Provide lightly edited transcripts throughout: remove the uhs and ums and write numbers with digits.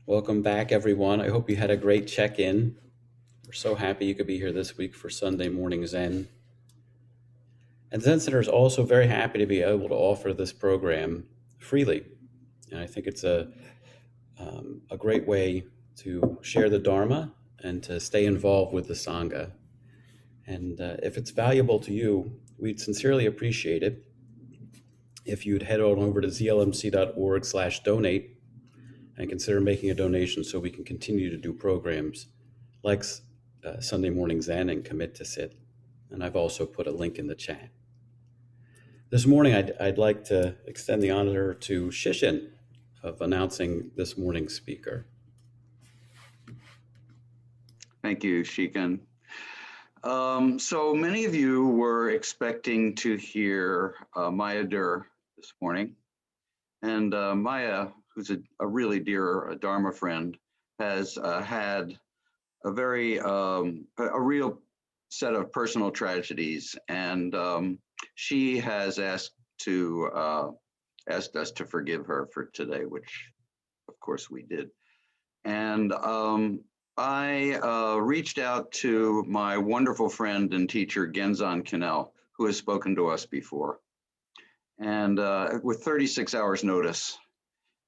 Welcome back, everyone. I hope you had a great check-in. We're so happy you could be here this week for Sunday Morning Zen. And Zen Center is also very happy to be able to offer this program freely. And I think it's a great way to share the Dharma and to stay involved with the Sangha. And if it's valuable to you, we'd sincerely appreciate it if you'd head on over to zlmc.org/donate and consider making a donation so we can continue to do programs like Sunday Morning Zen and Commit to Sit. And I've also put a link in the chat. This morning, I'd like to extend the honor to Shishin of announcing this morning's speaker. Thank you, Shikan. So many of you were expecting to hear Maya Dur this morning. And Maya, who's a really dear Dharma friend, has had a very, a real set of personal tragedies. And she has asked us to forgive her for today, which of course we did. And I reached out to my wonderful friend and teacher, Genzan Quennell, who has spoken to us before, and with 36 hours notice.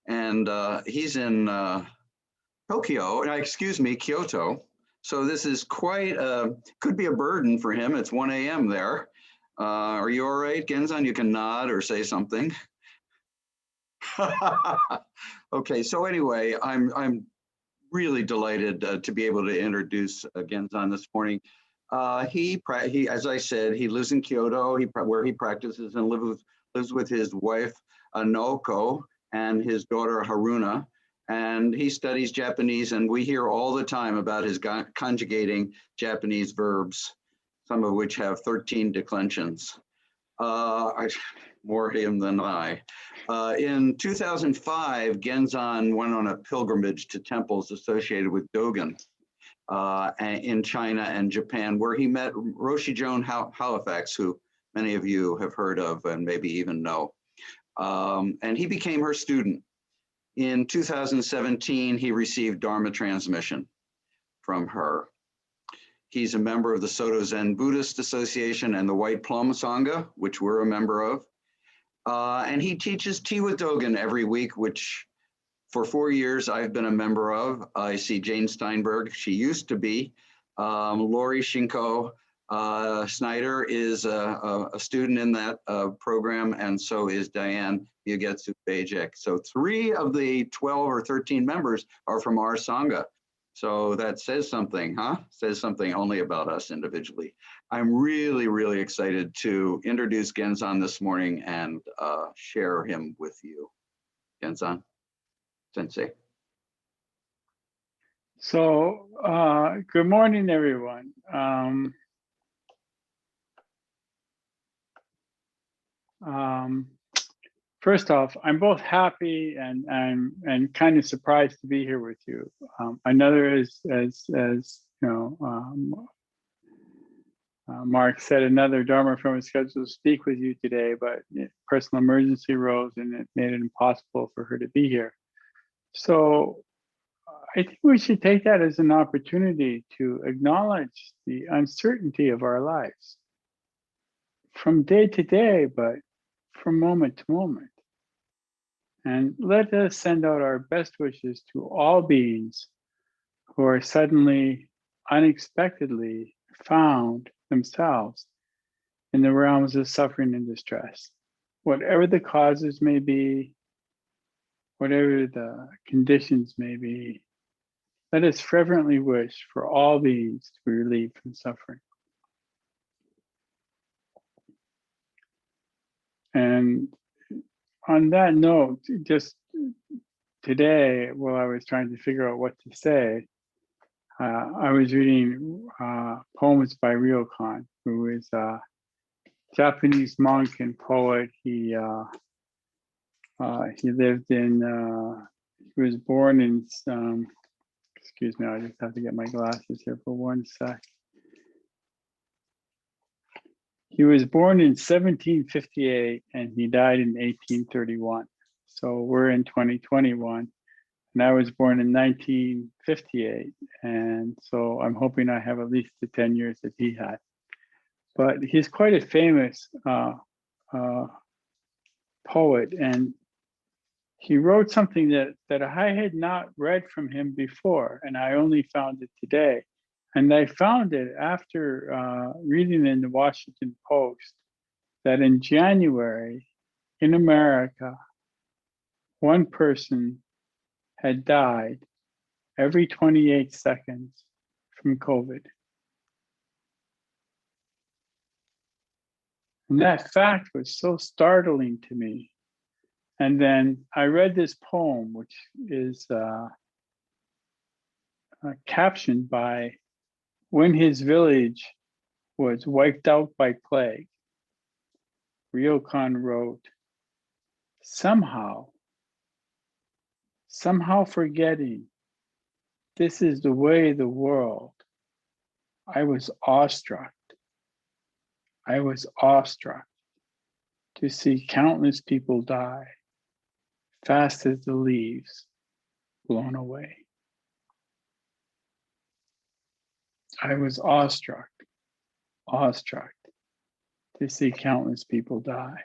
And he's in Kyoto. So this is quite, could be a burden for him. It's 1 a.m. there. Are you all right, Genzan? You can nod or say something. Okay, so anyway, I'm really delighted to be able to introduce Genzan this morning. He, as I said, he lives in Kyoto, where he practices and lives with his wife, Naoko, and his daughter, Haruna. And he studies Japanese, and we hear all the time about his conjugating Japanese verbs, some of which have 13 declensions. More him than I. In 2005, Genzan went on a pilgrimage to temples associated with Dogen in China and Japan, where he met Roshi Joan Halifax, who many of you have heard of and maybe even know. And he became her student. In 2017, he received Dharma Transmission from her. He's a member of the Soto Zen Buddhist Association and the White Plum Asanga, which we're a member of. And he teaches Tea with Dogen every week, which for 4 years I've been a member of. I see Jane Steinberg, she used to be. Lori Shinko Snyder is a student in that program, and so is Diane Yugetsu Bajek. So 3 of the 12 or 13 members are from our Sangha. So that says something, huh? Says something only about us individually. I'm really, really excited to introduce Genzan this morning and share him with you. Genzan, sensei. So, good morning, everyone. First off, I'm both happy and kind of surprised to be here with you. Another is, as you know, Mark said, another Dharma from his schedule to speak with you today, but personal emergency arose and it made it impossible for her to be here. So I think we should take that as an opportunity to acknowledge the uncertainty of our lives from day to day, but from moment to moment. And let us send out our best wishes to all beings who are suddenly, unexpectedly found themselves in the realms of suffering and distress. Whatever the causes may be, whatever the conditions may be, let us fervently wish for all beings to be relieved from suffering. And on that note, just today, while I was trying to figure out what to say, I was reading poems by Ryokan, who is a Japanese monk and poet. He lived in, he was born in, excuse me, I just have to get my glasses here for 1 sec. He was born in 1758 and he died in 1831. So we're in 2021. And I was born in 1958. And so I'm hoping I have at least the 10 years that he had. But he's quite a famous poet. And he wrote something that I had not read from him before, and I only found it today. And I found it after reading in the Washington Post that in January in America, one person had died every 28 seconds from COVID. And that fact was so startling to me. And then I read this poem, which is captioned by when his village was wiped out by plague. Ryokan wrote, somehow forgetting this is the way of the world, I was awestruck to see countless people die, fast as the leaves blown away. I was awestruck to see countless people die,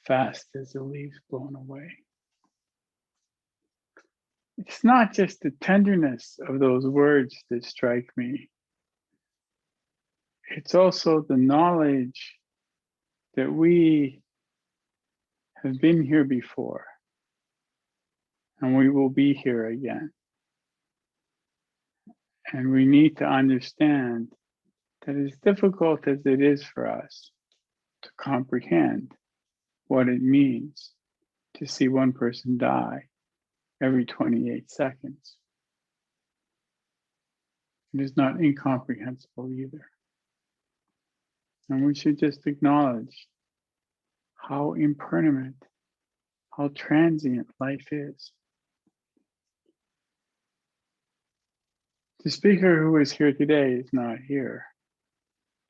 fast as the leaves blown away. It's not just the tenderness of those words that strike me. It's also the knowledge that we have been here before and we will be here again. And we need to understand that as difficult as it is for us to comprehend what it means to see one person die every 28 seconds, it is not incomprehensible either. And we should just acknowledge how impermanent, how transient life is. The speaker who is here today is not here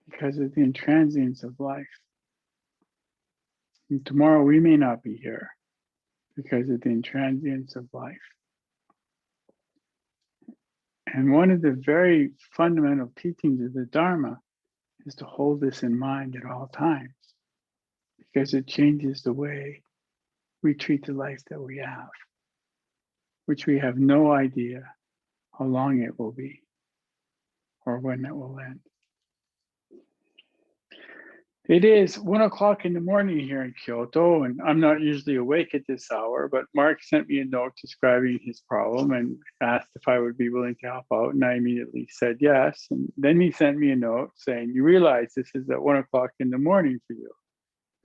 because of the intransience of life. And tomorrow we may not be here because of the intransience of life. And one of the very fundamental teachings of the Dharma is to hold this in mind at all times, because it changes the way we treat the life that we have, which we have no idea how long it will be or when it will end. It is 1 o'clock in the morning here in Kyoto, and I'm not usually awake at this hour, but Mark sent me a note describing his problem and asked if I would be willing to help out, and I immediately said yes. And then he sent me a note saying, you realize this is at 1 o'clock in the morning for you.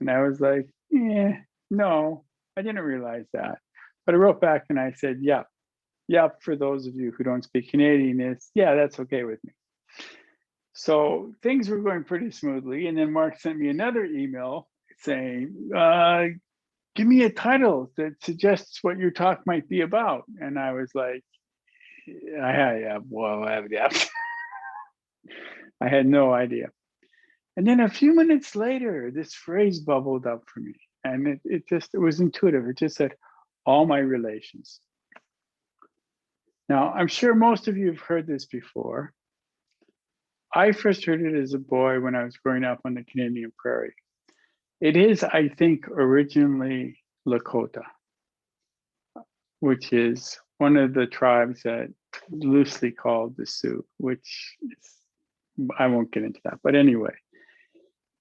And I was like, no, I didn't realize that. But I wrote back and I said, yep, for those of you who don't speak Canadian, that's okay with me. So things were going pretty smoothly. And then Mark sent me another email saying, give me a title that suggests what your talk might be about. And I was like, I had no idea. And then a few minutes later, this phrase bubbled up for me. And it was intuitive. It just said, all my relations. Now, I'm sure most of you have heard this before. I first heard it as a boy when I was growing up on the Canadian prairie. It is, I think, originally Lakota, which is one of the tribes that loosely called the Sioux, which is, I won't get into that. But anyway,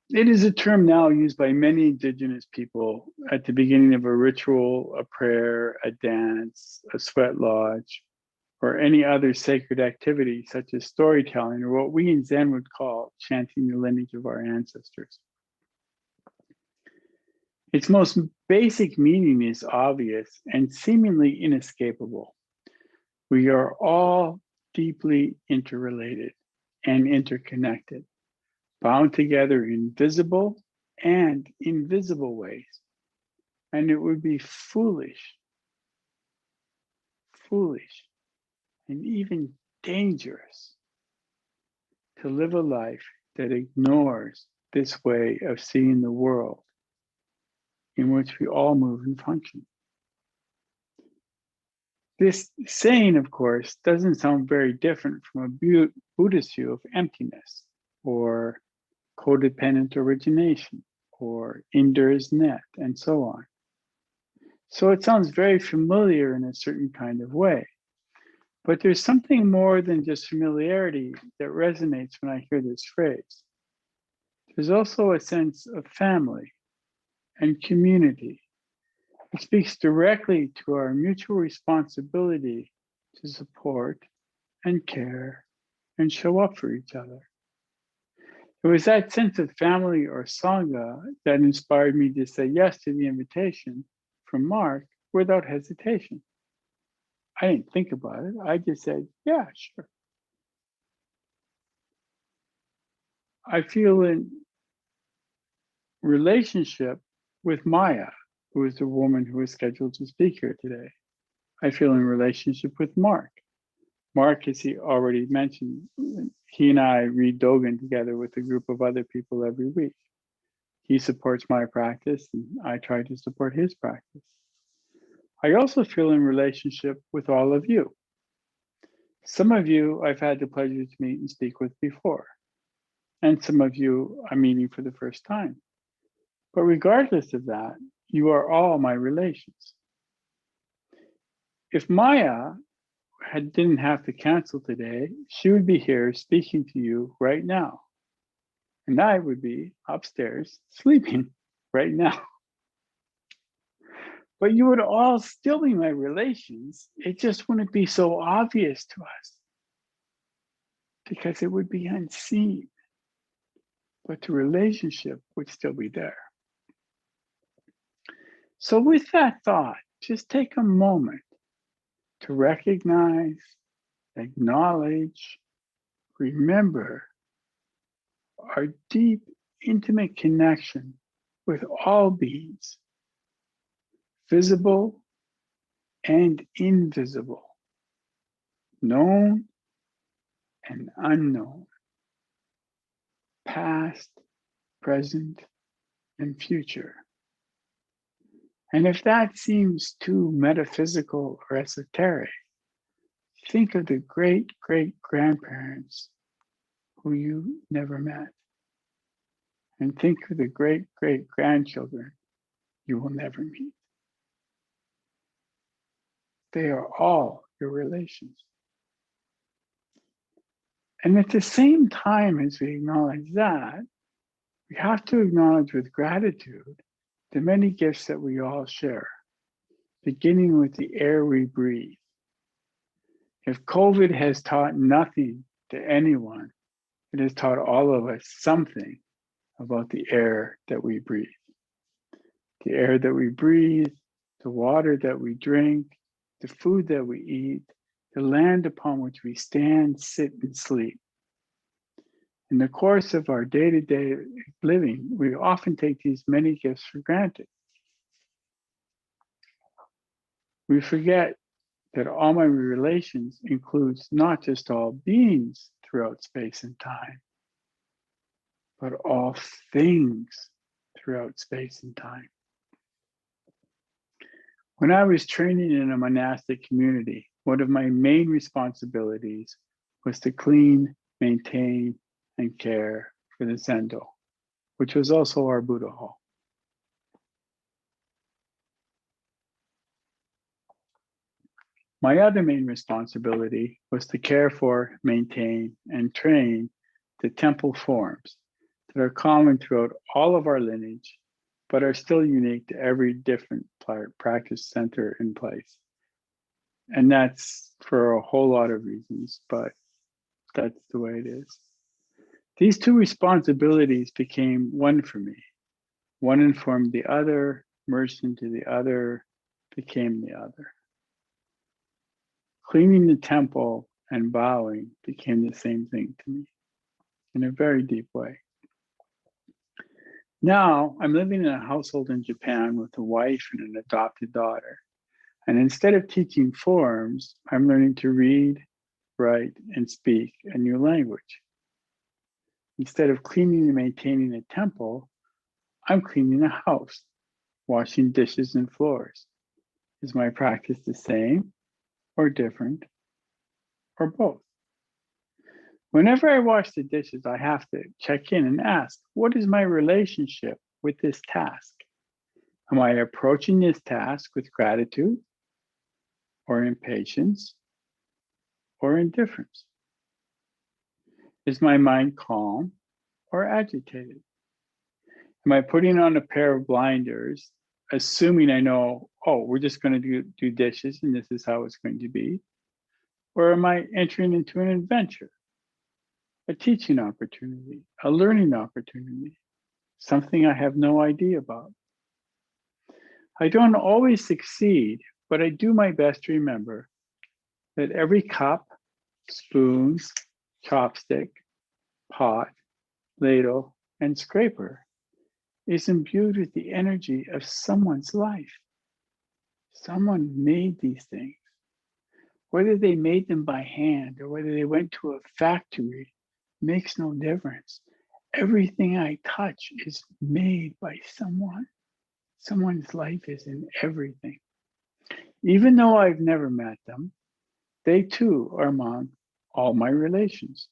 it is a term now used by many Indigenous people at the beginning of a ritual, a prayer, a dance, a sweat lodge, or any other sacred activity such as storytelling, or what we in Zen would call chanting the lineage of our ancestors. Its most basic meaning is obvious and seemingly inescapable. We are all deeply interrelated and interconnected, bound together in visible and invisible ways. And it would be foolish, and even dangerous to live a life that ignores this way of seeing the world in which we all move and function. This saying, of course, doesn't sound very different from a Buddhist view of emptiness, or codependent origination, or Indra's net, and so on. So it sounds very familiar in a certain kind of way. But there's something more than just familiarity that resonates when I hear this phrase. There's also a sense of family and community. It speaks directly to our mutual responsibility to support and care and show up for each other. It was that sense of family or Sangha that inspired me to say yes to the invitation from Mark without hesitation. I didn't think about it. I just said, yeah, sure. I feel in relationship with Maya, who is the woman who is scheduled to speak here today. I feel in relationship with Mark. Mark, as he already mentioned, he and I read Dogen together with a group of other people every week. He supports my practice and I try to support his practice. I also feel in relationship with all of you. Some of you I've had the pleasure to meet and speak with before, and some of you I'm meeting for the first time. But regardless of that, you are all my relations. If Maya didn't have to cancel today, she would be here speaking to you right now. And I would be upstairs sleeping right now. But you would all still be my relations. It just wouldn't be so obvious to us because it would be unseen. But the relationship would still be there. So with that thought, just take a moment to recognize, acknowledge, remember our deep, intimate connection with all beings, visible and invisible, known and unknown, past, present, and future. And if that seems too metaphysical or esoteric, think of the great-great-grandparents who you never met. And think of the great-great-grandchildren you will never meet. They are all your relations. And at the same time as we acknowledge that, we have to acknowledge with gratitude the many gifts that we all share, beginning with the air we breathe. If COVID has taught nothing to anyone, it has taught all of us something about the air that we breathe. The air that we breathe, the water that we drink, the food that we eat, the land upon which we stand, sit, and sleep. In the course of our day-to-day living, we often take these many gifts for granted. We forget that all my relations includes not just all beings throughout space and time, but all things throughout space and time. When I was training in a monastic community, one of my main responsibilities was to clean, maintain, and care for the Zendo, which was also our Buddha hall. My other main responsibility was to care for, maintain, and train the temple forms that are common throughout all of our lineage, but are still unique to every different practice center in place. And that's for a whole lot of reasons, but that's the way it is. These two responsibilities became one for me. One informed the other, merged into the other, became the other. Cleaning the temple and bowing became the same thing to me in a very deep way. Now I'm living in a household in Japan with a wife and an adopted daughter. And instead of teaching forms, I'm learning to read, write, and speak a new language. Instead of cleaning and maintaining a temple, I'm cleaning a house, washing dishes and floors. Is my practice the same? or different, or both? Whenever I wash the dishes, I have to check in and ask, what is my relationship with this task? Am I approaching this task with gratitude, or impatience, or indifference? Is my mind calm or agitated? Am I putting on a pair of blinders, assuming I know, oh, we're just going to do dishes and this is how it's going to be? Or am I entering into an adventure, a teaching opportunity, a learning opportunity, something I have no idea about? I don't always succeed, but I do my best to remember that every cup, spoon, chopstick, pot, ladle, and scraper is imbued with the energy of someone's life. Someone made these things. Whether they made them by hand or whether they went to a factory makes no difference. Everything I touch is made by someone. Someone's life is in everything. Even though I've never met them, they too are among all my relations,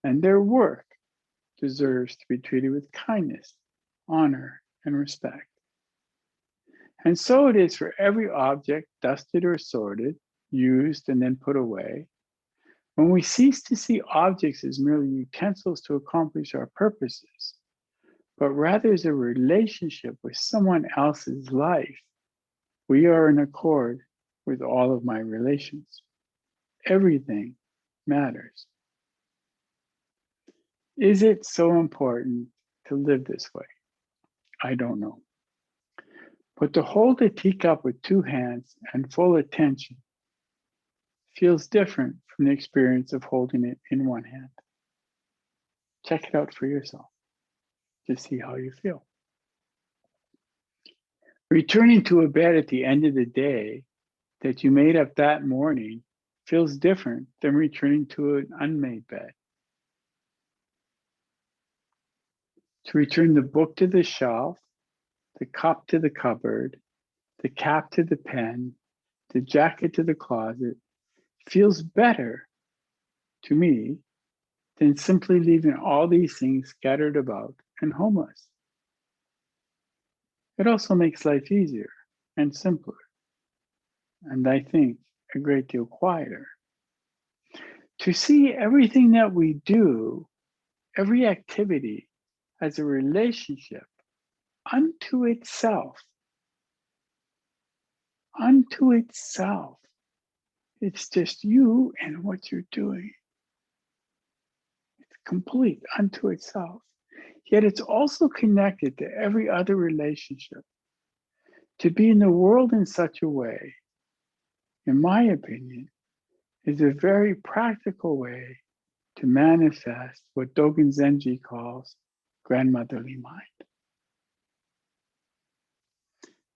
and their work deserves to be treated with kindness, honor, and respect. And so it is for every object dusted or sorted, used, and then put away. When we cease to see objects as merely utensils to accomplish our purposes, but rather as a relationship with someone else's life, we are in accord with all of my relations. Everything matters. Is it so important to live this way? I don't know. But to hold a teacup with two hands and full attention feels different from the experience of holding it in one hand. Check it out for yourself to see how you feel. Returning to a bed at the end of the day that you made up that morning feels different than returning to an unmade bed. To return the book to the shelf, the cup to the cupboard, the cap to the pen, the jacket to the closet feels better to me than simply leaving all these things scattered about and homeless. It also makes life easier and simpler, and I think a great deal quieter. To see everything that we do, every activity, as a relationship unto itself. Unto itself. It's just you and what you're doing. It's complete unto itself. Yet it's also connected to every other relationship. To be in the world in such a way, in my opinion, is a very practical way to manifest what Dogen Zenji calls grandmotherly mind.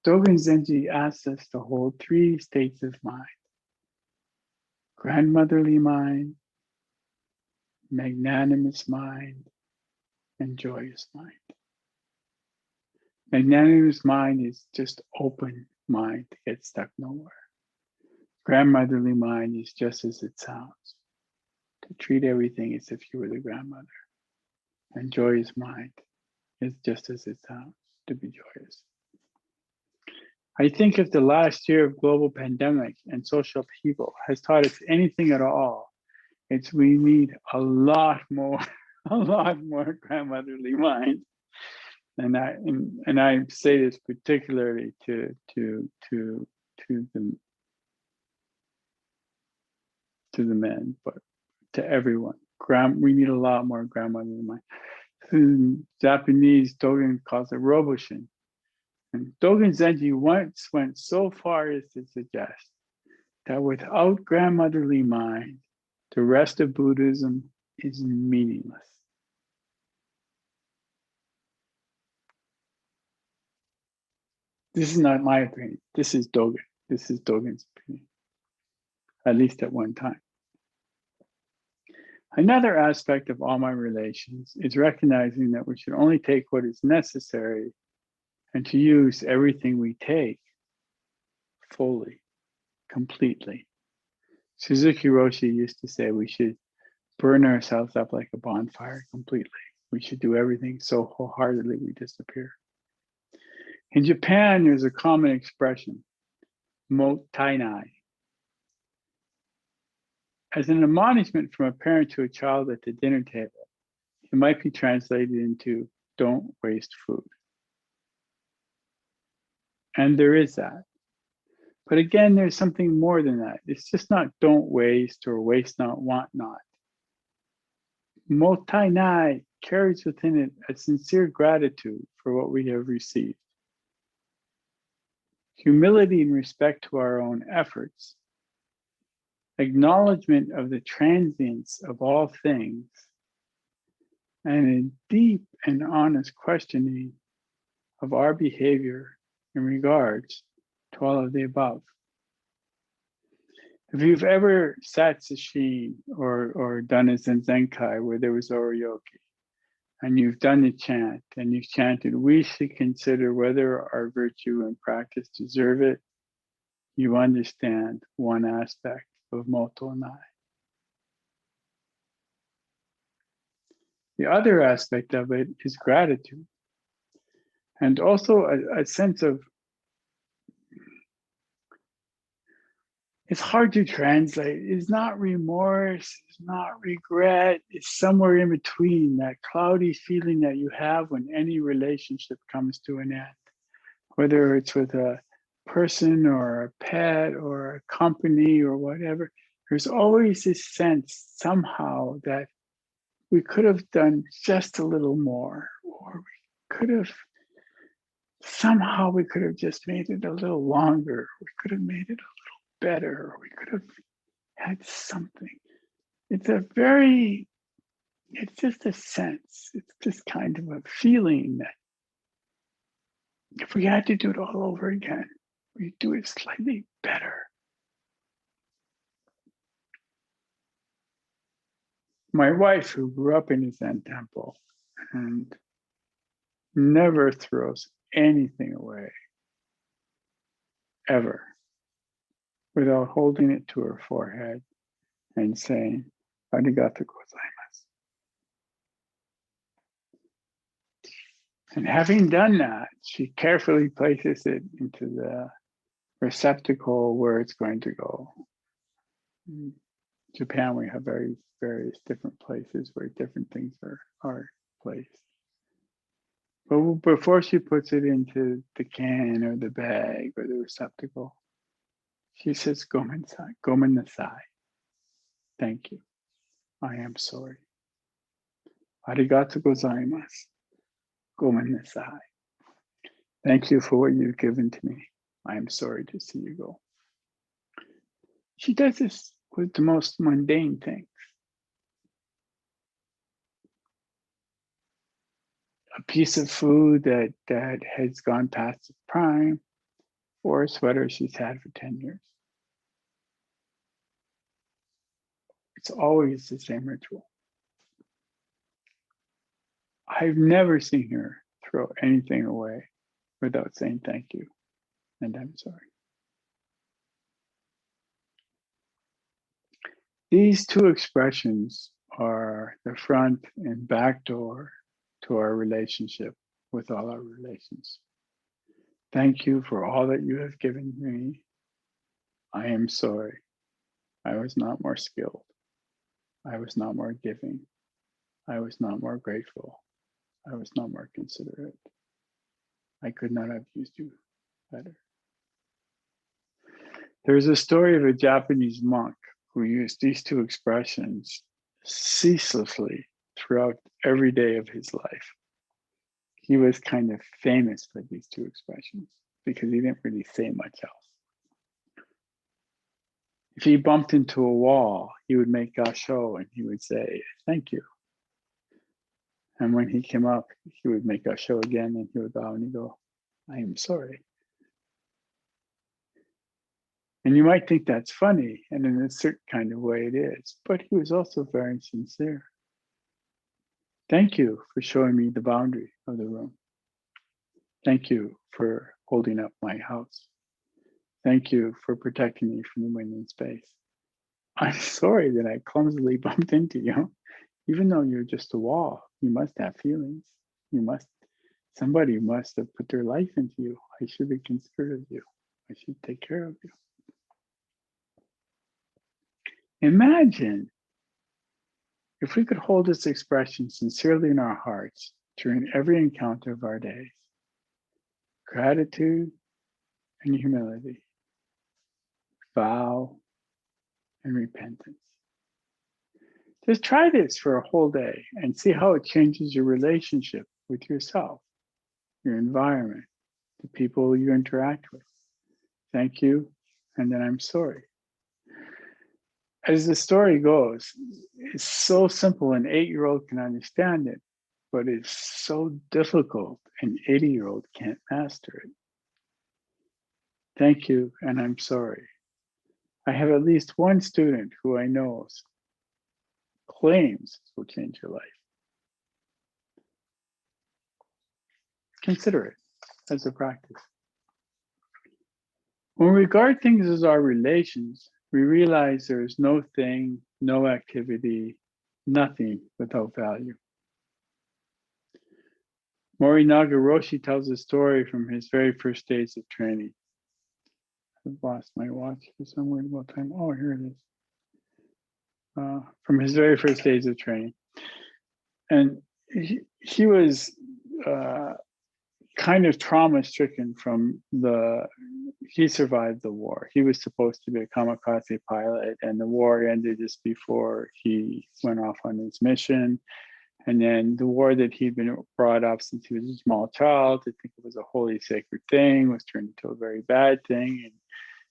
Dogen Zenji asks us to hold three states of mind: grandmotherly mind, magnanimous mind, and joyous mind. Magnanimous mind is just open mind to get stuck nowhere. Grandmotherly mind is just as it sounds, to treat everything as if you were the grandmother. And joyous mind is just as it sounds, to be joyous. I think if the last year of global pandemic and social upheaval has taught us anything at all, it's we need a lot more grandmotherly mind. And I say this particularly to the men, but to everyone. We need a lot more grandmotherly mind. In Japanese, Dogen calls it roboshin. And Dogen Zenji once went so far as to suggest that without grandmotherly mind, the rest of Buddhism is meaningless. This is not my opinion. This is Dogen. This is Dogen's opinion, at least at one time. Another aspect of all my relations is recognizing that we should only take what is necessary and to use everything we take fully, completely. Suzuki Roshi used to say we should burn ourselves up like a bonfire completely. We should do everything so wholeheartedly we disappear. In Japan, there's a common expression, mo tainai. As an admonishment from a parent to a child at the dinner table, it might be translated into don't waste food. And there is that. But again, there's something more than that. It's just not don't waste or waste not, want not. Mo tainai carries within it a sincere gratitude for what we have received. Humility in respect to our own efforts, acknowledgement of the transience of all things, and a deep and honest questioning of our behavior in regards to all of the above. If you've ever sat sesshin or done a Zenzenkai where there was oryoki, and you've done the chant and you've chanted, we should consider whether our virtue and practice deserve it, you understand one aspect of Moto Nai. The other aspect of it is gratitude. And also a sense of, it's hard to translate. It's not remorse, it's not regret. It's somewhere in between, that cloudy feeling that you have when any relationship comes to an end, whether it's with a person or a pet or a company or whatever. There's always this sense somehow that we could have done just a little more, or we could have just made it a little longer. We could have made it better, or we could have had something. It's just a sense. It's just kind of a feeling that if we had to do it all over again, we'd do it slightly better. My wife, who grew up in a Zen temple and never throws anything away, ever, without holding it to her forehead and saying, "Arigato gozaimasu." And having done that, she carefully places it into the receptacle where it's going to go. In Japan, we have various different places where different things are placed. But before she puts it into the can or the bag or the receptacle, she says, "Gomen nasai." Thank you. I am sorry. Arigato gozaimasu. Gomen nasai. Thank you for what you've given to me. I am sorry to see you go. She does this with the most mundane things. A piece of food that has gone past its prime, or a sweater she's had for 10 years. It's always the same ritual. I've never seen her throw anything away without saying thank you and I'm sorry. These two expressions are the front and back door to our relationship with all our relations. Thank you for all that you have given me. I am sorry. I was not more skilled. I was not more giving. I was not more grateful. I was not more considerate. I could not have used you better. There's a story of a Japanese monk who used these two expressions ceaselessly throughout every day of his life. He was kind of famous for these two expressions because he didn't really say much else. If he bumped into a wall, he would make gasho and he would say, "Thank you." And when he came up, he would make gasho again and he would bow and he'd go, "I am sorry." And you might think that's funny, and in a certain kind of way it is, but he was also very sincere. Thank you for showing me the boundary of the room. Thank you for holding up my house. Thank you for protecting me from the wind and space. I'm sorry that I clumsily bumped into you. Even though you're just a wall, you must have feelings. Somebody must have put their life into you. I should be considerate of you. I should take care of you. Imagine if we could hold this expression sincerely in our hearts during every encounter of our days. Gratitude and humility, vow and repentance. Just try this for a whole day and see how it changes your relationship with yourself, your environment, the people you interact with. Thank you, and then I'm sorry. As the story goes, it's so simple an 8-year-old can understand it, but it's so difficult an 80-year-old can't master it. Thank you, and I'm sorry. I have at least one student who I know claims this will change your life. Consider it as a practice. When we regard things as our relations, we realize there is no thing, no activity, nothing without value. Morinaga Roshi tells a story from his very first days of training. I've lost my watch for some weird about time. Oh, here it is. From his very first days of training. And he was kind of trauma stricken from he survived the war. He was supposed to be a kamikaze pilot, and the war ended just before he went off on his mission. And then the war that he'd been brought up since he was a small child to think it was a holy, sacred thing was turned into a very bad thing. And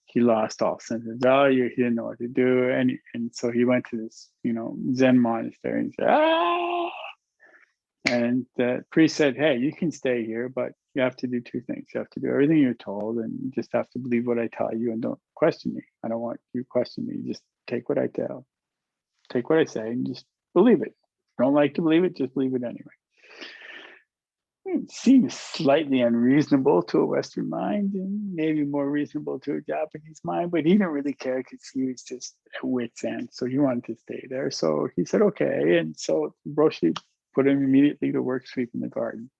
he lost all sense of value. He didn't know what to do. And so he went to this, Zen monastery and said, ah! And the priest said, hey, you can stay here, but you have to do 2 things. You have to do everything you're told, and you just have to believe what I tell you and don't question me. I don't want you to question me. Just take what I say and just believe it. If you don't like to believe it, just believe it anyway. It seems slightly unreasonable to a Western mind and maybe more reasonable to a Japanese mind, but he didn't really care because he was just at wit's end. So he wanted to stay there. So he said, okay. And so Roshi put him immediately to work sweeping the garden.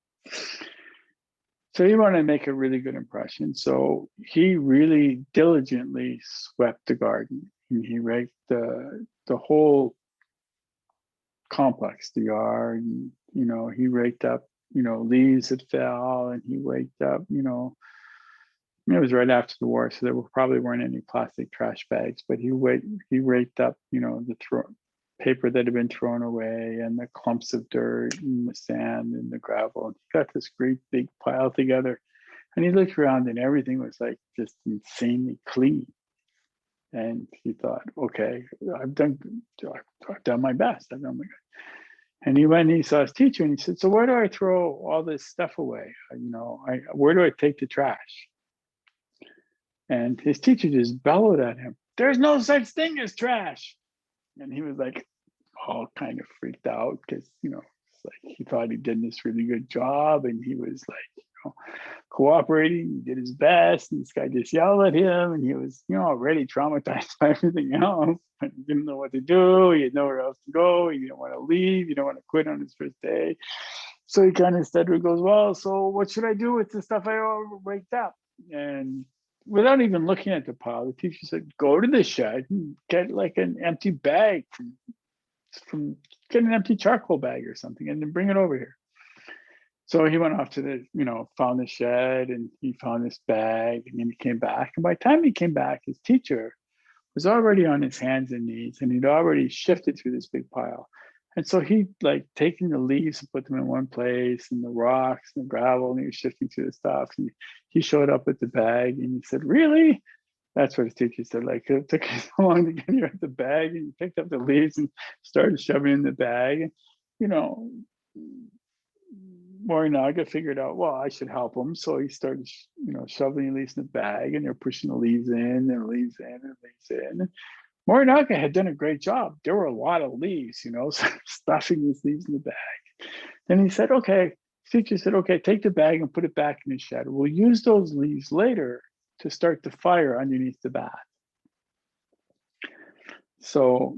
So he wanted to make a really good impression. So he really diligently swept the garden, and he raked the whole complex, the yard, and, he raked up, leaves that fell, and he raked up, it was right after the war, so there probably weren't any plastic trash bags, but he raked up, the paper that had been thrown away and the clumps of dirt and the sand and the gravel. And he got this great big pile together, and he looked around and everything was like just insanely clean. And he thought, okay, I've done my best. And he went and he saw his teacher and he said, so where do I throw all this stuff away? Where do I take the trash? And his teacher just bellowed at him, there's no such thing as trash. And he was like all kind of freaked out because, it's like he thought he did this really good job and he was like, cooperating, he did his best, and this guy just yelled at him, and he was, already traumatized by everything else. He didn't know what to do, he had nowhere else to go, he didn't want to leave, he didn't want to quit on his first day. So he kind of said, goes, well, so what should I do with the stuff I raked up? And without even looking at the pile, the teacher said, go to the shed and get like an empty bag from get an empty charcoal bag or something, and then bring it over here. So he went off to found the shed, and he found this bag, and then he came back. And by the time he came back, his teacher was already on his hands and knees, and he'd already shifted through this big pile. And so he taking the leaves and put them in one place, and the rocks and the gravel, and he was shifting through the stuff. And he showed up with the bag, and he said, really? That's what his teacher said. It took him so long to get here at the bag, and he picked up the leaves and started shoving in the bag. Morinaga figured out, well, I should help him. So he started, shoveling the leaves in the bag, and they're pushing the leaves in and leaves in and leaves in. Morinaga had done a great job. There were a lot of leaves, so stuffing these leaves in the bag. Then he said, okay, teacher said, okay, take the bag and put it back in the shed. We'll use those leaves later to start the fire underneath the bath. So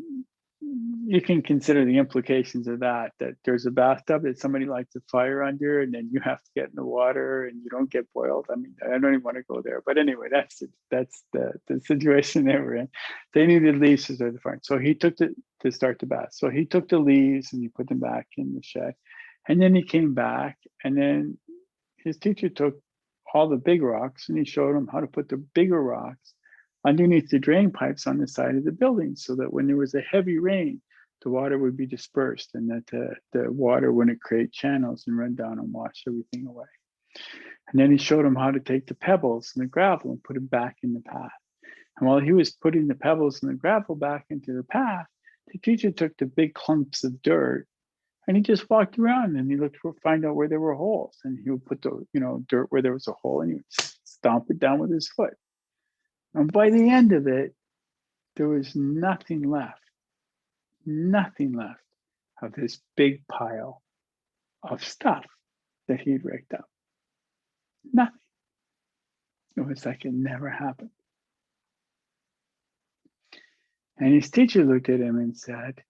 you can consider the implications of that there's a bathtub that somebody lights a fire under, and then you have to get in the water and you don't get boiled. I mean, I don't even want to go there, but anyway, that's the situation they were in. They needed leaves to start the fire, so he took to start the bath. So he took the leaves and he put them back in the shed, and then he came back, and then his teacher took all the big rocks and he showed him how to put the bigger rocks underneath the drain pipes on the side of the building, so that when there was a heavy rain, the water would be dispersed and that the water wouldn't create channels and run down and wash everything away. And then he showed him how to take the pebbles and the gravel and put them back in the path. And while he was putting the pebbles and the gravel back into the path, the teacher took the big clumps of dirt and he just walked around and he looked for find out where there were holes, and he would put the dirt where there was a hole and he would stomp it down with his foot. And by the end of it, there was nothing left of this big pile of stuff that he'd raked up. Nothing. It was like it never happened. And his teacher looked at him and said,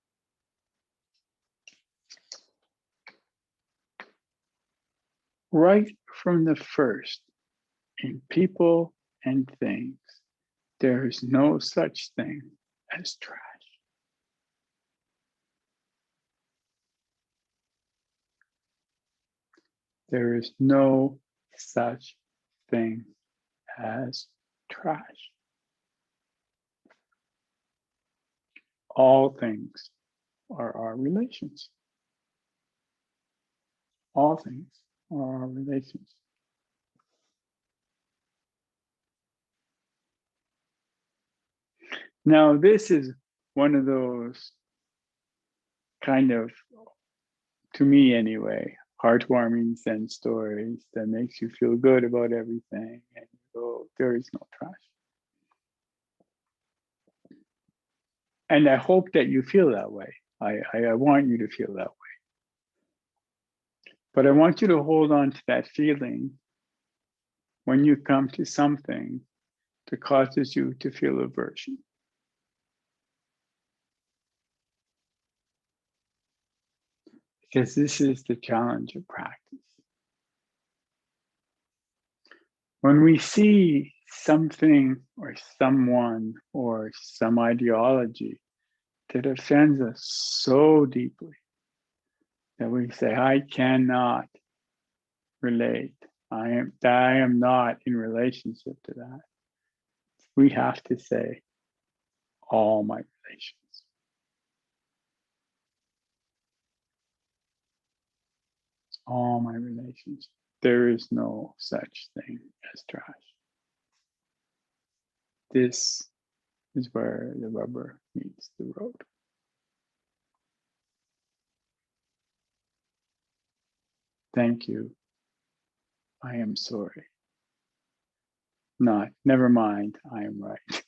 right from the first, in people and things, there is no such thing as trash. There is no such thing as trash. All things are our relations. All things are our relations. Now, this is one of those kind of, to me anyway, heartwarming Zen stories that makes you feel good about everything and you go, there is no trash. And I hope that you feel that way. I want you to feel that way. But I want you to hold on to that feeling when you come to something that causes you to feel aversion. Because this is the challenge of practice. When we see something or someone or some ideology that offends us so deeply that we say, I cannot relate. I am not in relationship to that. We have to say, all my relations. All my relations. There is no such thing as trash. This is where the rubber meets the road. Thank you. I am sorry. Not, never mind, I am right.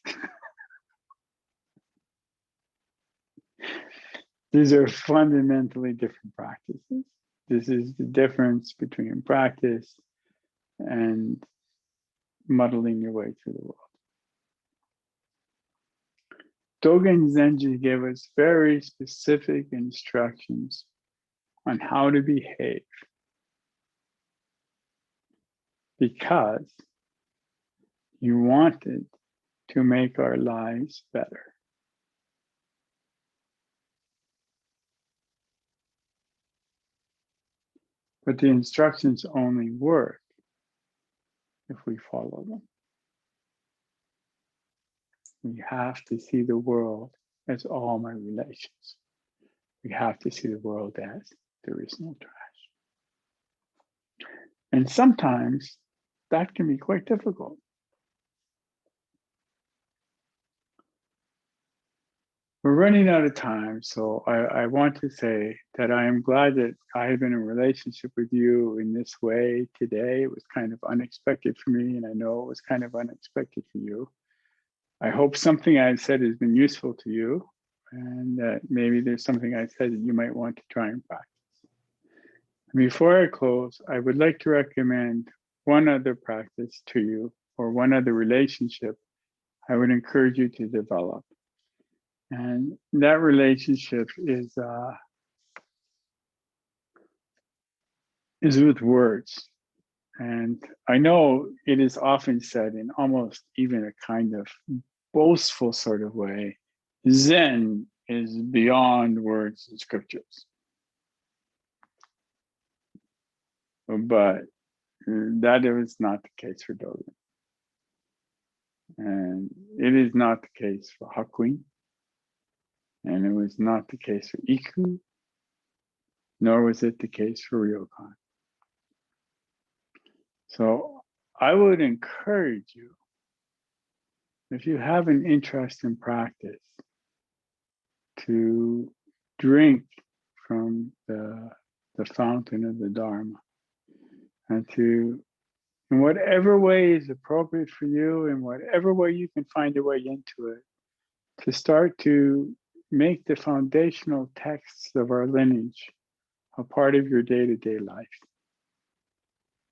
These are fundamentally different practices. This is the difference between practice and muddling your way through the world. Dogen Zenji gave us very specific instructions on how to behave because he wanted to make our lives better. But the instructions only work if we follow them. We have to see the world as all my relations. We have to see the world as there is no trash. And sometimes that can be quite difficult. We're running out of time, so I want to say that I am glad that I have been in a relationship with you in this way today. It was kind of unexpected for me, and I know it was kind of unexpected for you. I hope something I've said has been useful to you, and that maybe there's something I said that you might want to try and practice. Before I close, I would like to recommend one other practice to you, or one other relationship I would encourage you to develop. And that relationship is with words. And I know it is often said in almost even a kind of boastful sort of way, Zen is beyond words and scriptures. But that is not the case for Dogen. And it is not the case for Hakuin. And it was not the case for Iku, nor was it the case for Ryokan. So I would encourage you, if you have an interest in practice, to drink from the fountain of the Dharma, and to, in whatever way is appropriate for you, in whatever way you can find a way into it, to start to make the foundational texts of our lineage a part of your day-to-day life.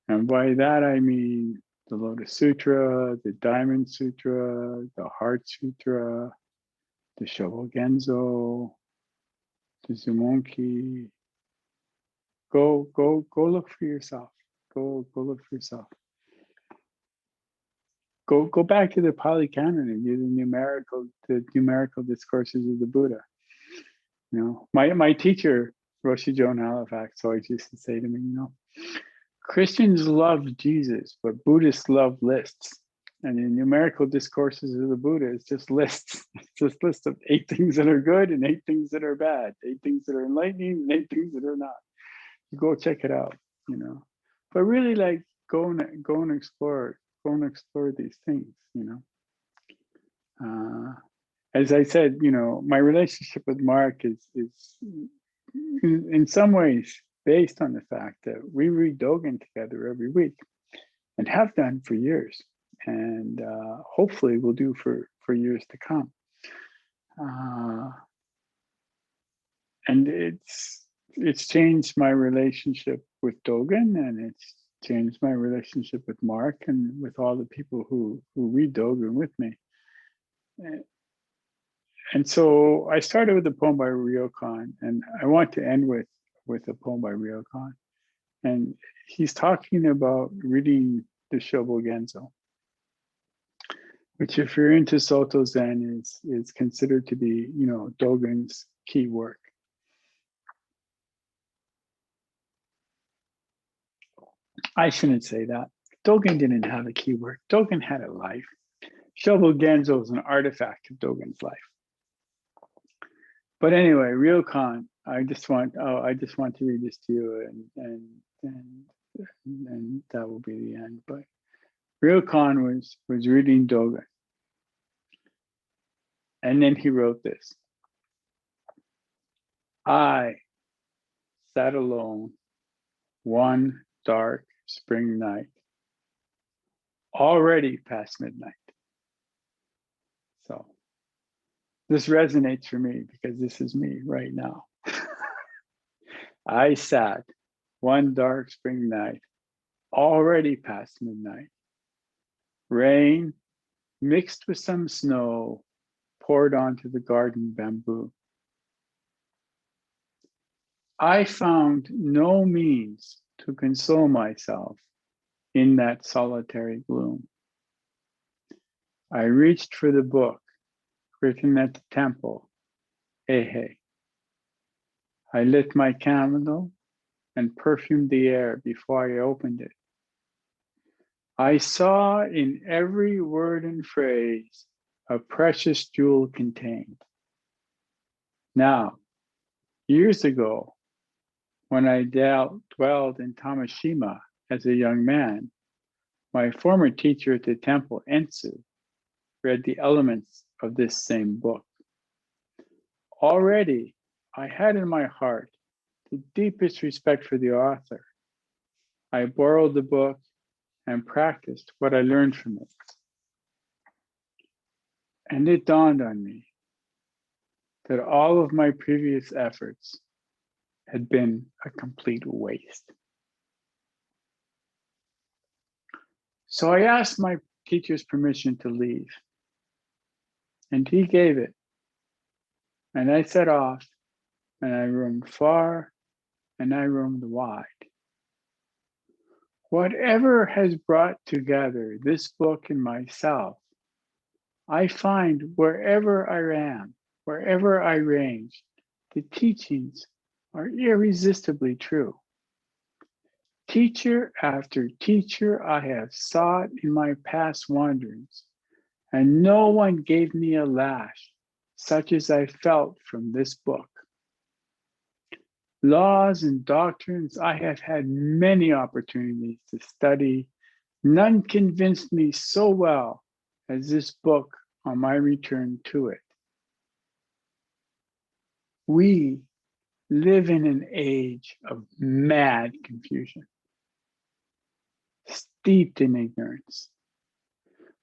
And by that I mean the Lotus Sutra, the Diamond Sutra, the Heart Sutra, the Shobogenzo, the Zumonki. Go look for yourself. Go look for yourself. Go back to the Pali Canon and do the numerical discourses of the Buddha. You know, my teacher, Roshi Joan Halifax, always used to say to me, you know, Christians love Jesus, but Buddhists love lists. And in numerical discourses of the Buddha, it's just lists. It's just lists of 8 things that are good and 8 things that are bad, 8 things that are enlightening and 8 things that are not. You go check it out, you know. But really, like, go and explore these things, you know. As I said, you know, my relationship with Mark is in some ways based on the fact that we read Dogen together every week and have done for years, and hopefully will do for years to come. And it's changed my relationship with Dogen, and it's changed my relationship with Mark and with all the people who read Dogen with me. And so I started with a poem by Ryokan, and I want to end with a poem by Ryokan. And he's talking about reading the Shobogenzo, which, if you're into Soto Zen, is considered to be, you know, Dogen's key work. I shouldn't say that. Dogen didn't have a key work. Dogen had a life. Shobogenzo is an artifact of Dogen's life. But anyway, Ryokan, I just want to read this to you, and that will be the end. But Ryokan was reading Dogen, and then he wrote this: I sat alone one dark spring night, already past midnight. So this resonates for me because this is me right now. I sat one dark spring night, already past midnight. Rain mixed with some snow poured onto the garden bamboo. I found no means to console myself in that solitary gloom. I reached for the book written at the temple, Ehe. I lit my candle and perfumed the air before I opened it. I saw in every word and phrase a precious jewel contained. Now, years ago, when I dwelled in Tamashima as a young man, my former teacher at the temple, Ensu, read the elements of this same book. Already, I had in my heart the deepest respect for the author. I borrowed the book and practiced what I learned from it. And it dawned on me that all of my previous efforts had been a complete waste. So I asked my teacher's permission to leave, and he gave it. And I set off, and I roamed far, and I roamed wide. Whatever has brought together this book and myself, I find wherever I am, wherever I range, the teachings are irresistibly true. Teacher after teacher I have sought in my past wanderings, and no one gave me a lash such as I felt from this book. Laws and doctrines I have had many opportunities to study. None convinced me so well as this book on my return to it. We live in an age of mad confusion, steeped in ignorance.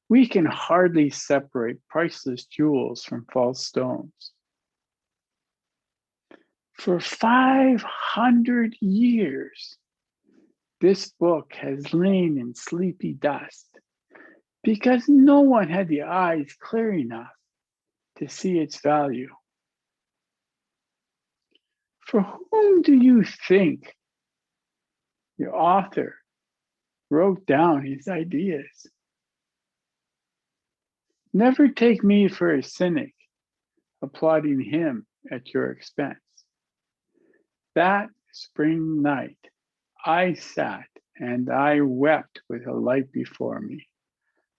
We can hardly separate priceless jewels from false stones. For 500 years, this book has lain in sleepy dust because no one had the eyes clear enough to see its value. For whom do you think the author wrote down his ideas? Never take me for a cynic, applauding him at your expense. That spring night, I sat and I wept with a light before me,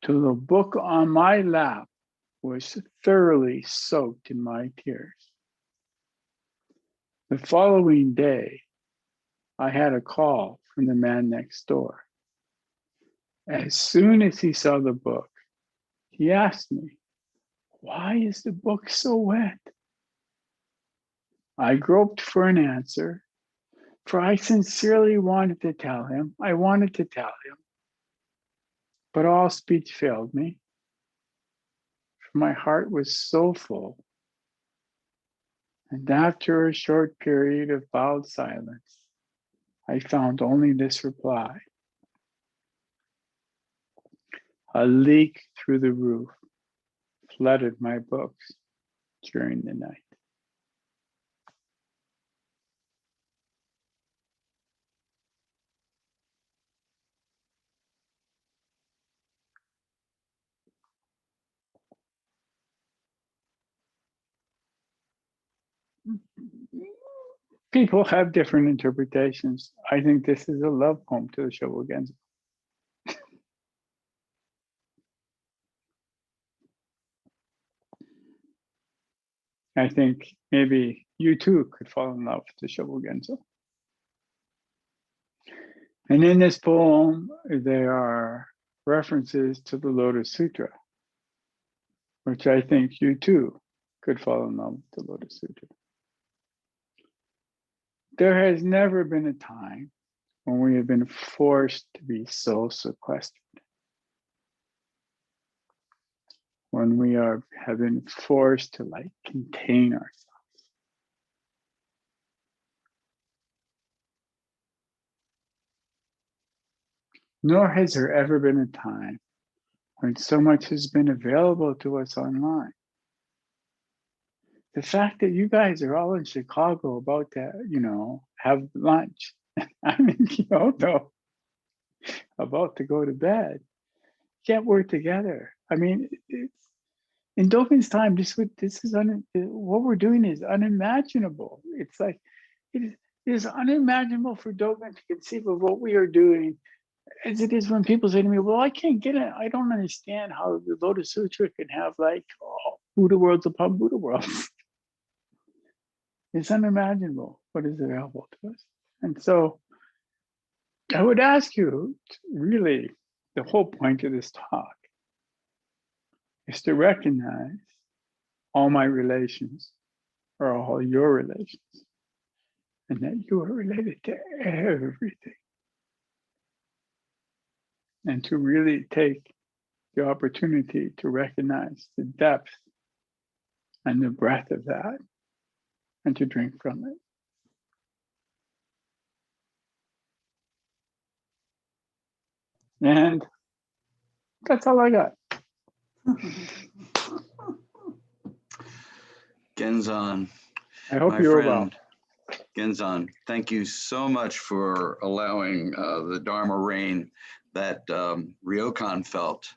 till the book on my lap was thoroughly soaked in my tears. The following day, I had a call from the man next door. As soon as he saw the book, he asked me, "Why is the book so wet?" I groped for an answer, for I sincerely wanted to tell him. But all speech failed me, for my heart was so full. And after a short period of bowed silence, I found only this reply. A leak through the roof flooded my books during the night. People have different interpretations. I think this is a love poem to the Shobogenzo. I think maybe you too could fall in love with the Shobogenzo. And in this poem, there are references to the Lotus Sutra, which I think you too could fall in love with the Lotus Sutra. There has never been a time when we have been forced to be so sequestered, when we have been forced to contain ourselves. Nor has there ever been a time when so much has been available to us online. The fact that you guys are all in Chicago about to, have lunch. I'm in Kyoto, about to go to bed. Yet we're together. I mean, in Dogen's time, what we're doing is unimaginable. It's like it is unimaginable for Dogen to conceive of what we are doing, as it is when people say to me, "Well, I can't get it. I don't understand how the Lotus Sutra can have Buddha worlds upon Buddha worlds." It's unimaginable what is available to us. And so I would ask you, really, the whole point of this talk is to recognize all my relations are all your relations, and that you are related to everything. And to really take the opportunity to recognize the depth and the breadth of that, and to drink from it. And that's all I got. Genzan, I hope my you're well. friend, Genzan, thank you so much for allowing the Dharma rain that Ryokan felt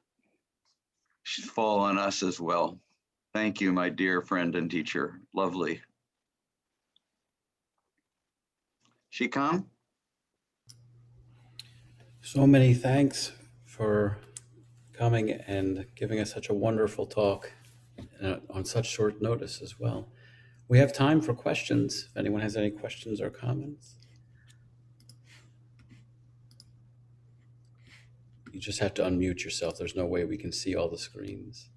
fall on us as well. Thank you, my dear friend and teacher. Lovely. Shikam? So many thanks for coming and giving us such a wonderful talk on such short notice as well. We have time for questions. If anyone has any questions or comments, you just have to unmute yourself. There's no way we can see all the screens.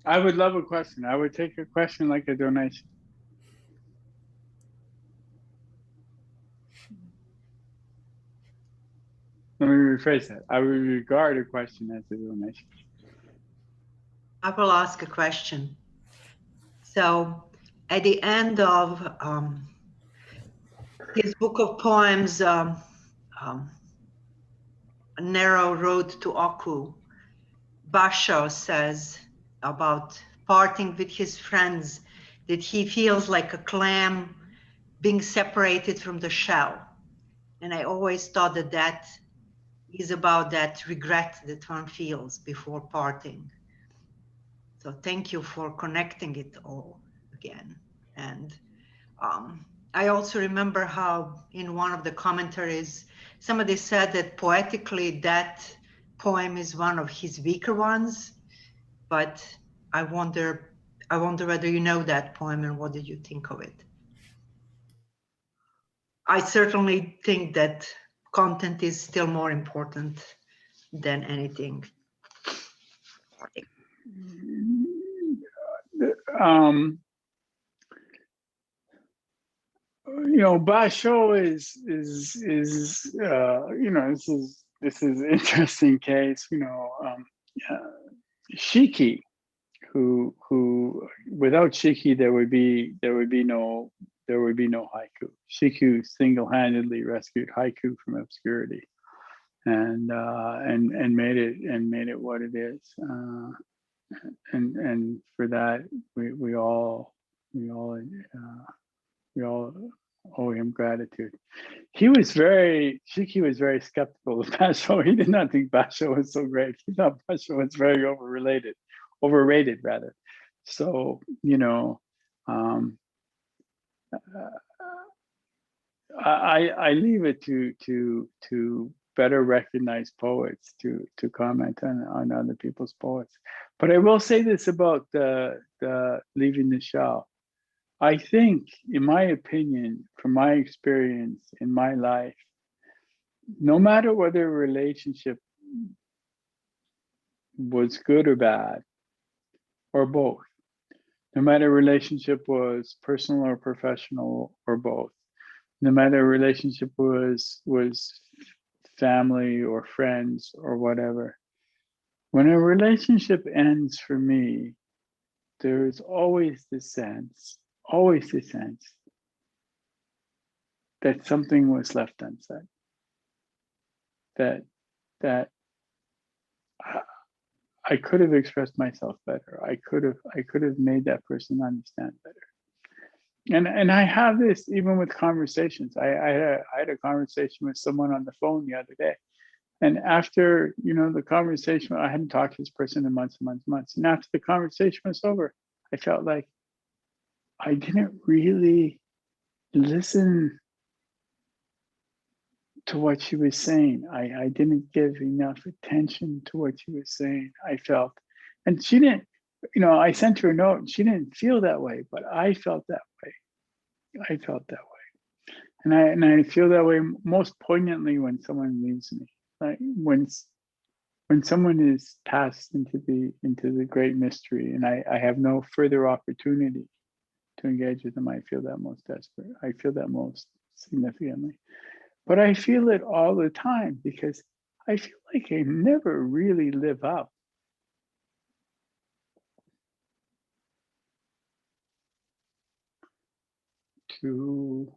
I would love a question. I would take a question like a donation. Let me rephrase that. I would regard a question as a donation. I will ask a question. So at the end of his book of poems, Narrow Road to Oku, Basho says about parting with his friends that he feels like a clam being separated from the shell. And I always thought that that is about that regret that one feels before parting. So thank you for connecting it all again. And I also remember how in one of the commentaries, somebody said that poetically that poem is one of his weaker ones, but I wonder whether you know that poem and what did you think of it? I certainly think that content is still more important than anything. You know, Basho is you know, this is an interesting case. You know, Shiki, who without Shiki there would be no haiku. Shiku single-handedly rescued haiku from obscurity, and made it what it is. And for that we all owe him gratitude. Shiki was very skeptical of Basho. He did not think Basho was so great. He thought Basho was very overrated rather. So, you know, I leave it to better recognized poets to comment on other people's poets. But I will say this about the leaving the shell. I think, in my opinion, from my experience in my life, no matter whether a relationship was good or bad, or both, no matter a relationship was personal or professional or both, no matter a relationship was family or friends or whatever, when a relationship ends for me, there is always the sense that something was left unsaid, that I could have expressed myself better. I could have made that person understand better. And I have this even with conversations. I had a conversation with someone on the phone the other day, and after, you know, the conversation, I hadn't talked to this person in months and months. And after the conversation was over, I felt like I didn't really listen to what she was saying. I didn't give enough attention to what she was saying, I felt. And she didn't, you know, I sent her a note and she didn't feel that way, but I felt that way. And I feel that way most poignantly when someone leaves me. Like when someone is passed into the great mystery and I have no further opportunity to engage with them, I feel that most desperate. I feel that most significantly. But I feel it all the time because I feel like I never really live up to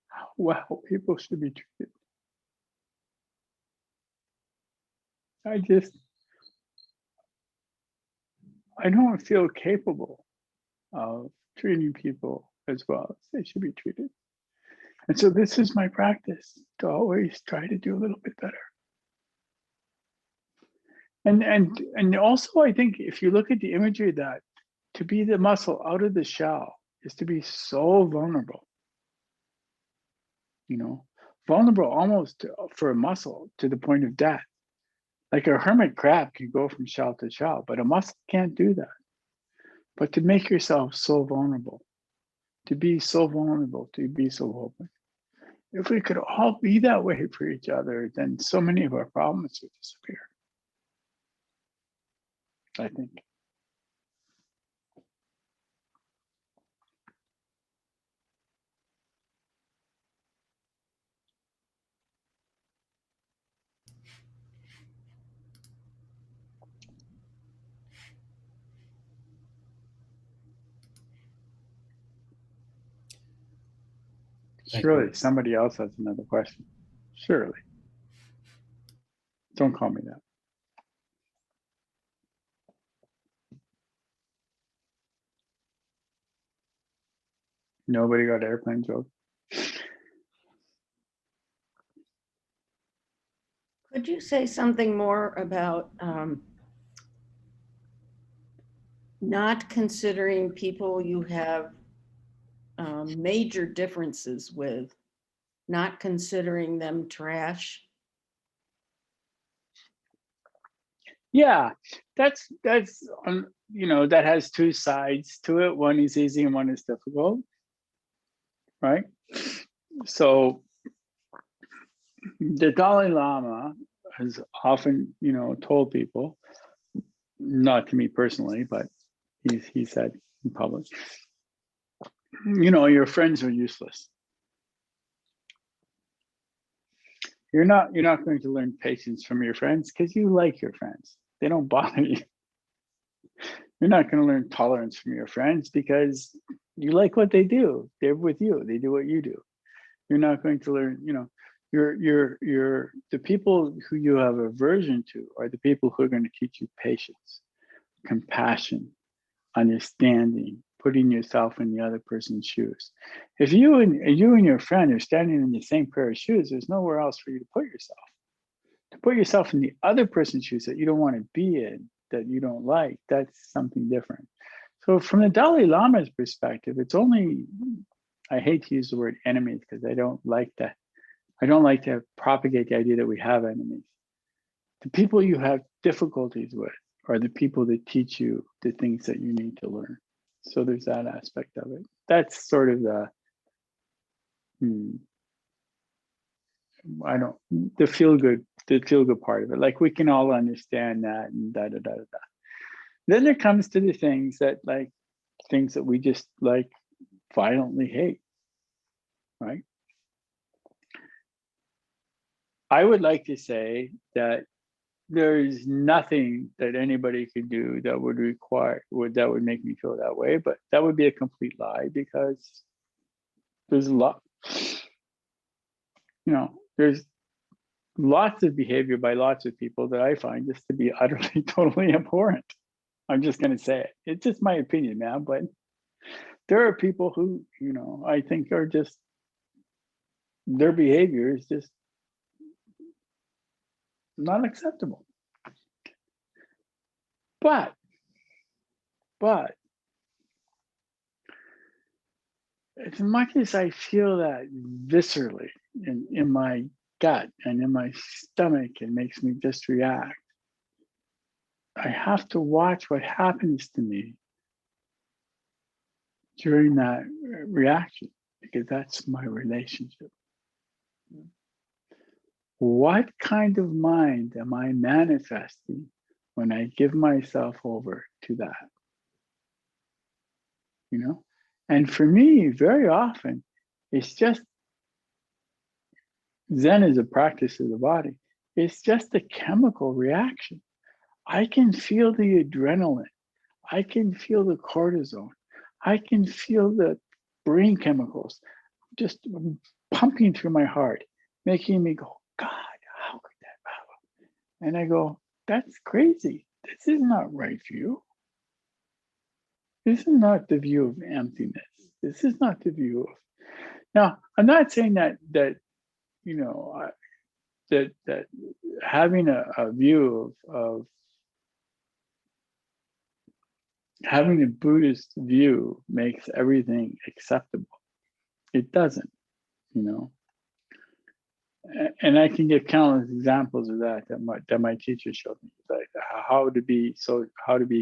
how well people should be treated. I don't feel capable of treating people as well as they should be treated. And so this is my practice, to always try to do a little bit better. And also, I think if you look at the imagery, that to be the muscle out of the shell is to be so vulnerable, vulnerable almost for a muscle to the point of death. Like a hermit crab can go from shell to shell, but a muscle can't do that. But to make yourself so vulnerable, to be so vulnerable, to be so open. If we could all be that way for each other, then so many of our problems would disappear, I think. Thank Surely you. somebody else has another question. Surely. Don't call me that. Nobody got airplane joke. Could you say something more about not considering people you have major differences with, not considering them trash? Yeah, that's that has two sides to it. One is easy and one is difficult, right? So the Dalai Lama has often, told people, not to me personally, but he said in public, your friends are useless. You're not going to learn patience from your friends because you like your friends. They don't bother you. You're not going to learn tolerance from your friends because you like what they do. They're with you. They do what you do. You're not going to learn, the people who you have aversion to are the people who are going to teach you patience, compassion, understanding, putting yourself in the other person's shoes. If you and your friend are standing in the same pair of shoes, there's nowhere else for you to put yourself. To put yourself in the other person's shoes that you don't want to be in, that you don't like, that's something different. So from the Dalai Lama's perspective, it's only, I hate to use the word enemies because I don't like to propagate the idea that we have enemies. The people you have difficulties with are the people that teach you the things that you need to learn. So there's that aspect of it. That's sort of the feel good part of it. Like we can all understand that and da da da da. Then there comes to the things that we just violently hate, right? I would like to say that there's nothing that anybody could do that would make me feel that way, but that would be a complete lie because there's a lot, there's lots of behavior by lots of people that I find just to be utterly, totally abhorrent. I'm just going to say it. It's just my opinion now, but there are people who, I think are just, their behavior is just not acceptable. But as much as I feel that viscerally in my gut and in my stomach, it makes me just react. I have to watch what happens to me during that reaction because that's my relationship. What kind of mind am I manifesting when I give myself over to that? And for me, very often, it's just Zen is a practice of the body. It's just a chemical reaction. I can feel the adrenaline. I can feel the cortisone. I can feel the brain chemicals just pumping through my heart, making me go, God, how could that happen? And I go, That's crazy. This is not right for you. This is not the view of emptiness. This is not the view of. Now, I'm not saying that you know that having a view of having a Buddhist view makes everything acceptable. It doesn't, you know. And I can give countless examples of that my teacher showed me, like how to be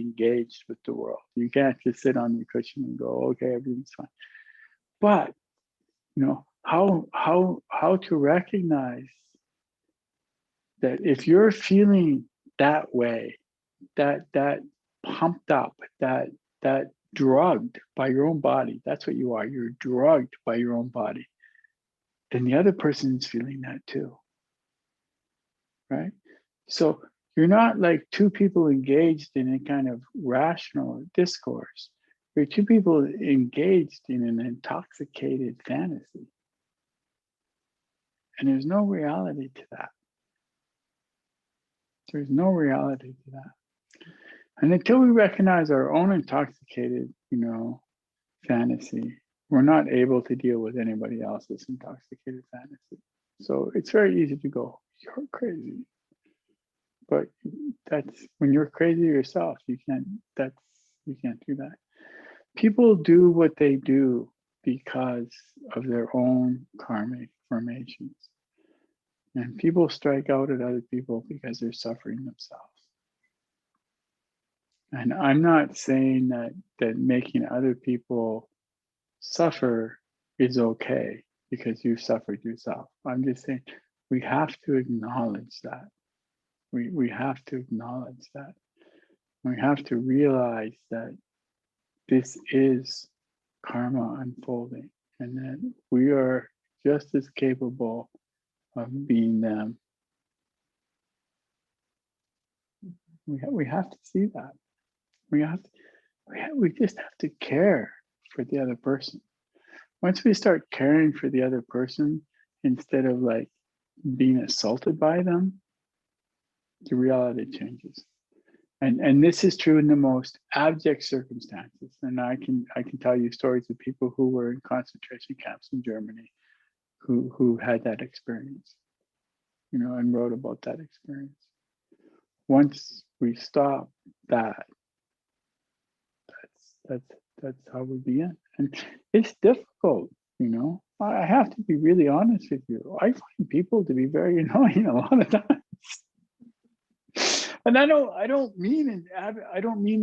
engaged with the world. You can't just sit on your cushion and go, okay, everything's fine. But you know how to recognize that if you're feeling that way, that pumped up, that drugged by your own body, that's what you are. You're drugged by your own body. Then the other person is feeling that too, right? So you're not like two people engaged in a kind of rational discourse. You're two people engaged in an intoxicated fantasy. And there's no reality to that. There's no reality to that. And until we recognize our own intoxicated, you know, fantasy, we're not able to deal with anybody else's intoxicated fantasy. So it's very easy to go, you're crazy. But that's when you're crazy yourself, you can't do that. People do what they do because of their own karmic formations. And people strike out at other people because they're suffering themselves. And I'm not saying that making other people suffer is okay because you suffered yourself. I'm just saying we have to acknowledge that. We have to acknowledge that. We have to realize that this is karma unfolding and that we are just as capable of being them. We have to see that. We just have to care for the other person. Once we start caring for the other person instead of like being assaulted by them, the reality changes. And this is true in the most abject circumstances. And I can tell you stories of people who were in concentration camps in Germany who had that experience, you know, and wrote about that experience. Once we stop that, that's how we begin. And it's difficult, you know. I have to be really honest with you. I find people to be very annoying a lot of times. And I don't mean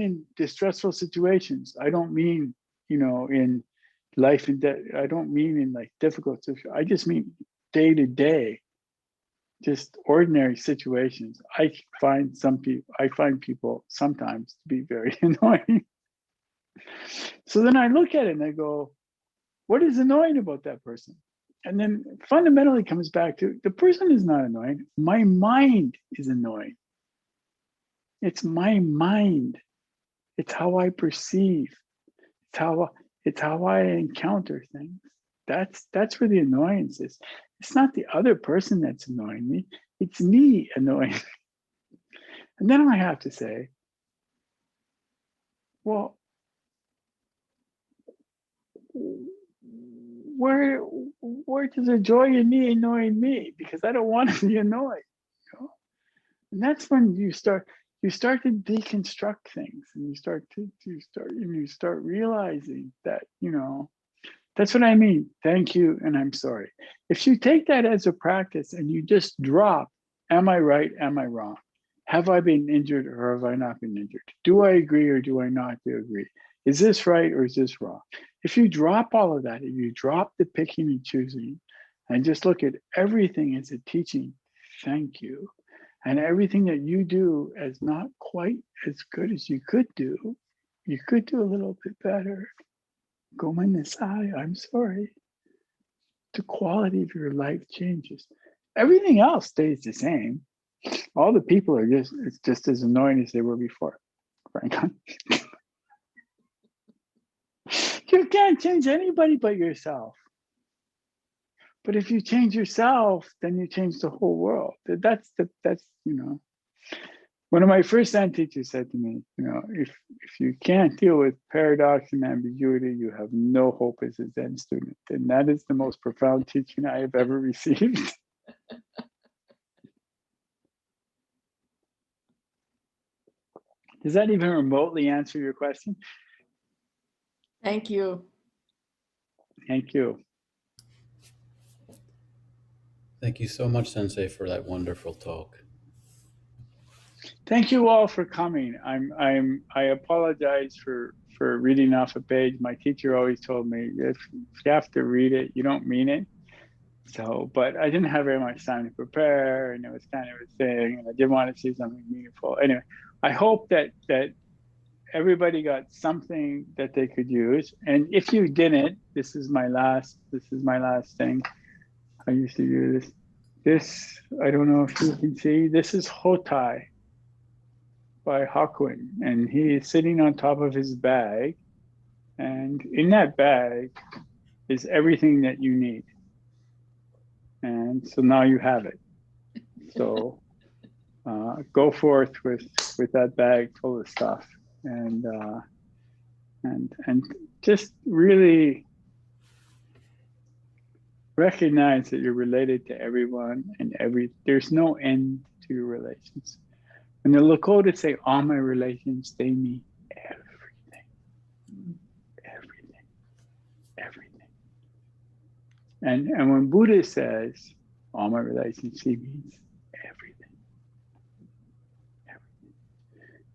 in distressful situations. I don't mean, you know, in life and death. I don't mean in like difficult situations. I just mean day to day, just ordinary situations. I find people sometimes to be very annoying. So then I look at it and I go, what is annoying about that person? And then fundamentally comes back to the person is not annoying. My mind is annoying. It's my mind. It's how I perceive. It's how I encounter things. That's where the annoyance is. It's not the other person that's annoying me. It's me annoying. And then I have to say, well, where does the joy in me annoying me? Because I don't want to be annoyed. You know? And that's when you start to deconstruct things, and you start realizing that, you know, that's what I mean. Thank you, and I'm sorry. If you take that as a practice and you just drop, am I right? Am I wrong? Have I been injured or have I not been injured? Do I agree or do I not agree? Is this right or is this wrong? If you drop all of that, if you drop the picking and choosing and just look at everything as a teaching, thank you. And everything that you do as not quite as good as you could do a little bit better. Gomen Nasai, I'm sorry. The quality of your life changes. Everything else stays the same. All the people are just as annoying as they were before. Frankly. You can't change anybody but yourself. But if you change yourself, then you change the whole world. That's you know. One of my first Zen teachers said to me, if you can't deal with paradox and ambiguity, you have no hope as a Zen student. And that is the most profound teaching I have ever received. Does that even remotely answer your question? Thank you. Thank you. Thank you so much, Sensei, for that wonderful talk. Thank you all for coming. I apologize for reading off a page. My teacher always told me if you have to read it, you don't mean it. So, but I didn't have very much time to prepare, and it was kind of a thing, and I did want to see something meaningful. Anyway, I hope that everybody got something that they could use. And if you didn't, this is my last thing. I used to do this. This, I don't know if you can see, this is Hotai by Hakuin, and he is sitting on top of his bag, and in that bag is everything that you need. And so now you have it. So go forth with that bag full of stuff, and just really recognize that you're related to everyone and there's no end to your relations. And the Lakota say, all my relations, they mean everything. And when Buddha says, all my relations, he means everything.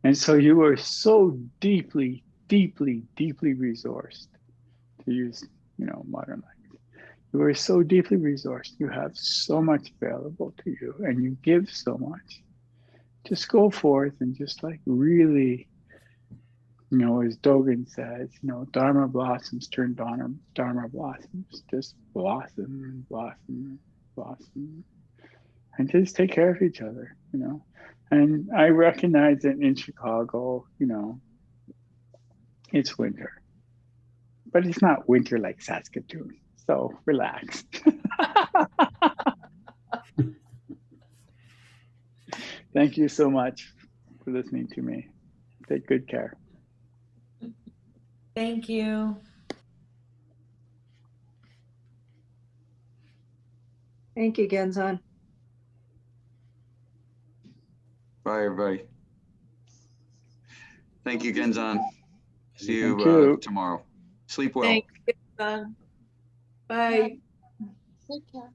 And so you are so deeply, deeply, deeply resourced, to use, modern language. You are so deeply resourced. You have so much available to you, and you give so much. Just go forth and just really, as Dogen says, Dharma blossoms turn Dharma blossoms. Just blossom, blossom, blossom, and just take care of each other, And I recognize that in Chicago, it's winter, but it's not winter like Saskatoon. So relax. Thank you so much for listening to me. Take good care. Thank you. Thank you, Genzan. Bye, everybody. Thank you, Genzan. See you. Tomorrow. Sleep well. Thanks, Genzan. Bye. Take care.